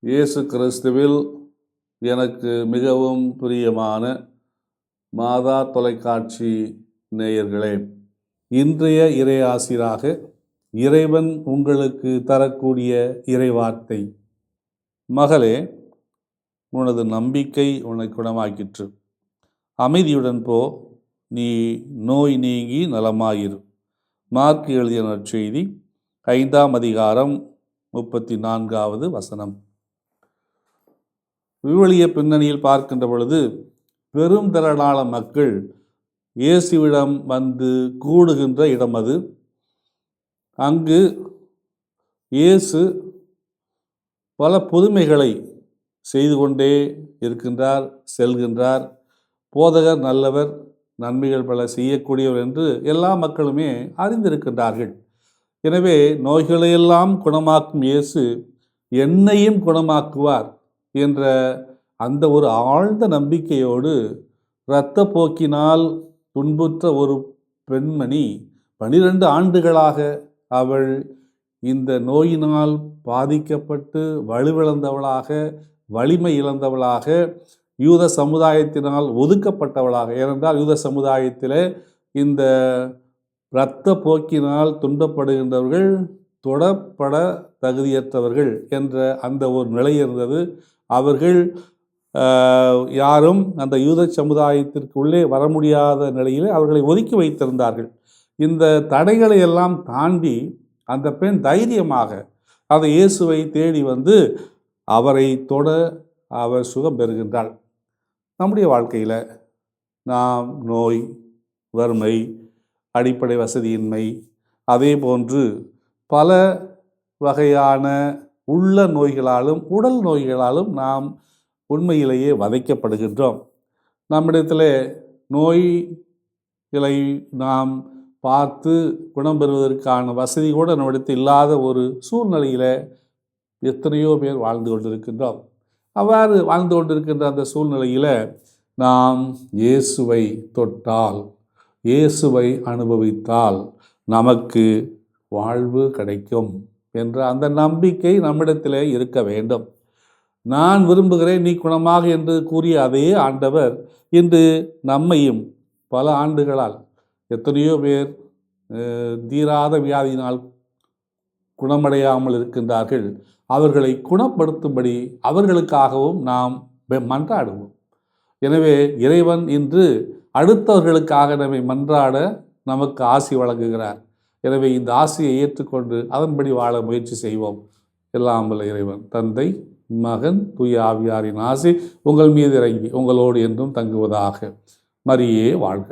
இயேசு கிறிஸ்துவில் எனக்கு மிகவும் பிரியமான மாதா தொலைக்காட்சி நேயர்களே, இன்றைய இறையாசிராக இறைவன் உங்களுக்கு தரக்கூடிய இறைவார்த்தை: மகளே, உனது நம்பிக்கை உன்னை குணமாக்கிற்று. அமைதியுடன் போ, நீ நோய் நீங்கி நலமாயிரு. மார்க் எழுதிய நற்செய்தி 5ஆம் அதிகாரம் 34வது வசனம். விவிலிய பின்னணியில் பார்க்கின்ற பொழுது பெரும் திரளான மக்கள் இயேசுவிடம் வந்து கூடுகின்ற இடம் அது. அங்கு இயேசு பல புதுமைகளை செய்து கொண்டே இருக்கின்றார், செல்கின்றார். போதகர் நல்லவர், நன்மைகள் பல செய்யக்கூடியவர் என்று எல்லா மக்களுமே அறிந்திருக்கின்றார்கள். எனவே நோய்களையெல்லாம் குணமாக்கும் இயேசு என்னையும் குணமாக்குவார் என்ற அந்த ஒரு ஆழ்ந்த நம்பிக்கையோடு இரத்த போக்கினால் துன்புற்ற ஒரு பெண்மணி 12 ஆண்டுகளாக அவள் இந்த நோயினால் பாதிக்கப்பட்டு வலுவிழந்தவளாக, வலிமை இழந்தவளாக, யூத சமுதாயத்தினால் ஒதுக்கப்பட்டவளாக, ஏனென்றால் யூத சமுதாயத்தில் இந்த இரத்த போக்கினால் துன்பப்படுகின்றவர்கள் தொடப்பட தகுதியற்றவர்கள் என்ற அந்த ஒரு நிலை இருந்தது. அவர்கள் யாரும் அந்த யூத சமுதாயத்திற்குள்ளே வர முடியாத நிலையில் அவர்களை ஒதுக்கி வைத்திருந்தார்கள். இந்த தடைகளை எல்லாம் தாண்டி அந்த பெண் தைரியமாக அந்த இயேசுவை தேடி வந்து அவரை தொட அவர் சுகம் பெறுகின்றாள். நம்முடைய வாழ்க்கையில் நாம் நோய், வறுமை, அடிப்படை வசதியின்மை, அதே போன்று பல வகையான உள்ள நோய்களாலும் உடல் நோய்களாலும் நாம் உண்மையிலேயே வதைக்கப்படுகின்றோம். நம்மிடத்தில் நோய்களை நாம் பார்த்து குணம் பெறுவதற்கான வசதி கூட நம்மிடத்தில் இல்லாத ஒரு சூழ்நிலையில் எத்தனையோ பேர் வாழ்ந்து கொண்டிருக்கின்றோம். அவ்வாறு வாழ்ந்து கொண்டிருக்கின்ற அந்த சூழ்நிலையில் நாம் இயேசுவை தொட்டால், இயேசுவை அனுபவித்தால் நமக்கு வாழ்வு கிடைக்கும் என்ற அந்த நம்பிக்கை நம்மிடத்திலே இருக்க வேண்டும். நான் விரும்புகிறேன், நீ குணமாக என்று கூறிய அதே ஆண்டவர் இன்று நம்மையும் பல ஆண்டுகளால் எத்தனையோ பேர் தீராத வியாதியினால் குணமடையாமல் இருக்கின்றார்கள். அவர்களை குணப்படுத்தும்படி அவர்களுக்காகவும் நாம் மன்றாடுவோம். எனவே இறைவன் இன்று அடுத்தவர்களுக்காக நம்மை மன்றாட நமக்கு ஆசி வழங்குகிறார். எனவே இந்த ஆசியை ஏற்றுக்கொண்டு அதன்படி வாழ முயற்சி செய்வோம். எல்லாம் வல்ல இறைவன் தந்தை, மகன், தூய ஆவியாரின் ஆசி உங்கள் மீது இறங்கி உங்களோடு என்றும் தங்குவதாக. மரியே வாழ்க.